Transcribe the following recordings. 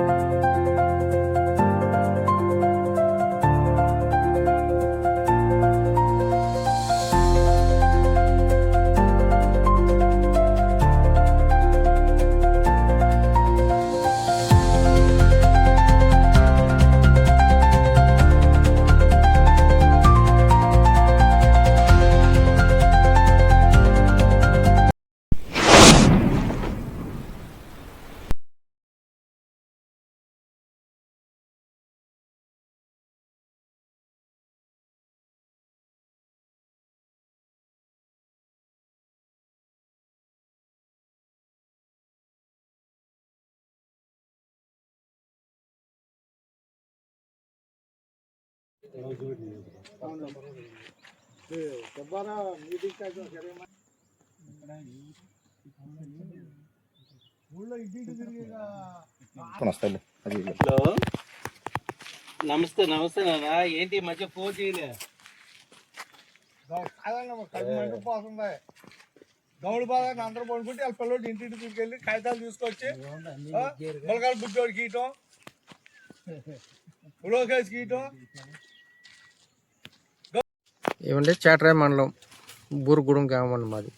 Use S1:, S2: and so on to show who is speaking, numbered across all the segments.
S1: Hello, నమస్తే నమస్తే నాన్న. ఏంటి ఈ మధ్య ఫోన్ చేయలే?
S2: పోతుంది గౌడు బాగా అందరూ పడుకుంటే వాళ్ళ పిల్లలు ఇంటింటి తీసుకెళ్ళి కాగితాలు తీసుకొచ్చి పొలకాల బుద్ధోడికి గీయటం, ఉలోకేసి గీయటం.
S3: ఏమంటే చేటరాయి మండలం బూరుగుడెం గ్రామం అండి మాది.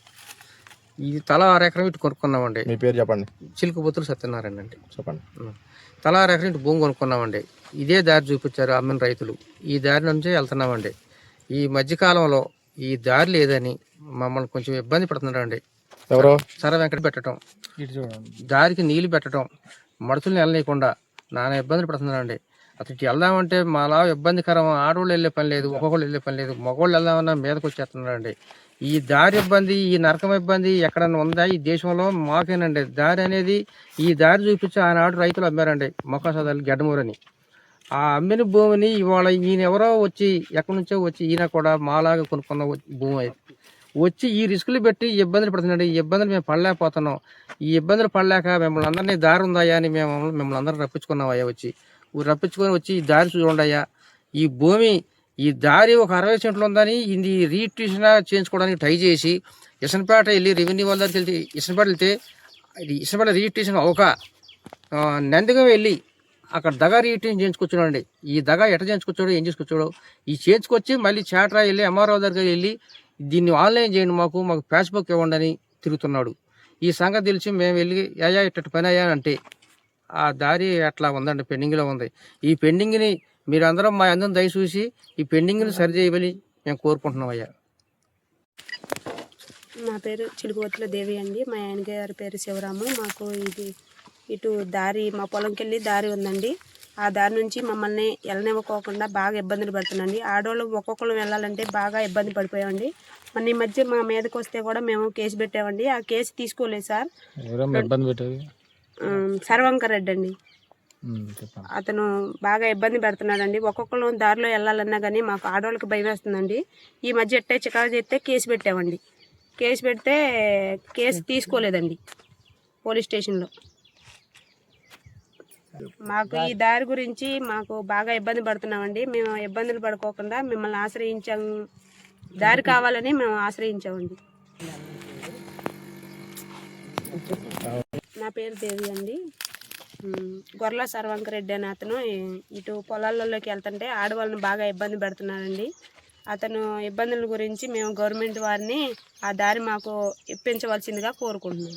S3: ఇది తలా 6 ఎకరం ఇటు కొనుక్కున్నామండి.
S4: మీ పేరు చెప్పండి.
S3: చిలుకబొత్తులు సత్యనారాయణ అండి.
S4: చెప్పండి.
S3: తలా 6 ఎకరం ఇటు భూమి కొనుక్కున్నామండి. ఇదే దారి చూపించారు అమ్మిన రైతులు. ఈ దారి నుంచే వెళ్తున్నామండి. ఈ మధ్యకాలంలో ఈ దారి లేదని మమ్మల్ని కొంచెం ఇబ్బంది పడుతున్నారండి.
S4: ఎవరో
S3: సర వెంకట పెట్టడం, దారికి నీళ్లు పెట్టడం, మడుచులు వెళ్ళనీయకుండా నానా ఇబ్బందులు పడుతున్నారండి. అతనికి వెళ్దామంటే మాలా ఇబ్బందికరం. ఆడవాళ్ళు వెళ్ళే పని లేదు, ఒక్కొక్కళ్ళు వెళ్ళే పని లేదు. మగవాళ్ళు వెళ్దామన్నా మీదకి వచ్చేస్తున్నారండి. ఈ దారి ఇబ్బంది, ఈ నరకం ఇబ్బంది ఎక్కడన్నా ఉందా ఈ దేశంలో? మాకేనండి దారి అనేది. ఈ దారి చూపించి ఆనాడు రైతులు అమ్మారండి మొక్కసదాలు గడ్డమూరని. ఆ అమ్మిన భూమిని ఇవాళ ఈయన ఎవరో వచ్చి ఎక్కడి నుంచో వచ్చి ఈయన కూడా మాలాగా కొనుక్కున్న భూమి వచ్చి ఈ రిస్కులు పెట్టి ఇబ్బందులు పడుతున్నాడు. ఈ ఇబ్బందులు మేము పడలేకపోతున్నాం. ఈ ఇబ్బందులు పడలేక మిమ్మల్ని అందరినీ దారి ఉందాయా అని మిమ్మల్ని అందరినీ రప్పించుకున్నామయ్యా. రప్పించుకొని వచ్చి ఈ దారి చూడండియా, ఈ భూమి ఈ దారి ఒక 60 సెంట్లు ఉందని ఇది రిజిస్ట్రేషన్ చేయించుకోవడానికి ట్రై చేసి ఇసనపేట వెళ్ళి రెవెన్యూ వాళ్ళ దగ్గరికి వెళ్తే ఇసనపేట రిజిస్ట్రేషన్ అవక నందిగం వెళ్ళి అక్కడ దగా రిజిస్ట్రేషన్ చేయించుకొచ్చాడండి. ఈ దగా ఎట్ట చేయించుకొచ్చాడో ఏం చేసుకొచ్చాడో ఈ చేయించుకొచ్చి మళ్ళీ చేటరా వెళ్ళి ఎంఆర్ఓ దగ్గరికి వెళ్ళి దీన్ని ఆన్లైన్ చేయండి, మాకు పాస్బుక్ ఇవ్వండి అని తిరుగుతున్నాడు. ఈ సంగతి తెలిసి మేము వెళ్ళి అయ్యా ఇట్టటి పని అయ్యా అంటే ఆ దారి అట్లా ఉందండి, పెండింగ్లో ఉంది. ఈ పెండింగ్ని మీరు అందరం మా అందరం దయచూసి ఈ పెండింగ్ని సరిచేయమని మేము కోరుకుంటున్నాం అయ్యా.
S5: నా పేరు చిలుకవత్తుల దేవి అండి. మా ఆయన గారి పేరు శివరాము. మాకు ఇటు దారి మా పొలంకి వెళ్ళి దారి ఉందండి. ఆ దారి నుంచి మమ్మల్ని వెళ్ళనివ్వకోకుండా బాగా ఇబ్బందులు పడుతుందండి. ఆడవాళ్ళు ఒక్కొక్కరు వెళ్ళాలంటే బాగా ఇబ్బంది పడిపోయామండి. మన ఈ మధ్య మా మీదకి వస్తే కూడా మేము కేసు పెట్టామండి. ఆ కేసు తీసుకోలేదు సార్. సర్వంకర్ రెడ్డి అండి, అతను బాగా ఇబ్బంది పెడుతున్నాడండి. ఒక్కొక్కరు దారిలో వెళ్ళాలన్నా కానీ మాకు ఆడవాళ్ళకి భయం వేస్తుందండి. ఈ మధ్య ఎట్టే చికాకు చేస్తే కేసు పెట్టామండి. కేసు పెడితే కేసు తీసుకోలేదండి పోలీస్ స్టేషన్లో. మాకు ఈ దారి గురించి మాకు బాగా ఇబ్బంది పడుతున్నామండి. మేము ఇబ్బందులు పడుకోకుండా మిమ్మల్ని ఆశ్రయించాము, దారి కావాలని మేము ఆశ్రయించామండి. నా పేరు దేవి అండి. గొర్రెల సర్వంకర్ రెడ్డి అని అతను ఇటు పొలాల్లోకి వెళ్తుంటే ఆడవాళ్ళని బాగా ఇబ్బంది పెడుతున్నారండి. అతను ఇబ్బందుల గురించి మేము గవర్నమెంట్ వారిని ఆ దారి మాకు ఇప్పించవలసిందిగా కోరుకుంటున్నాం.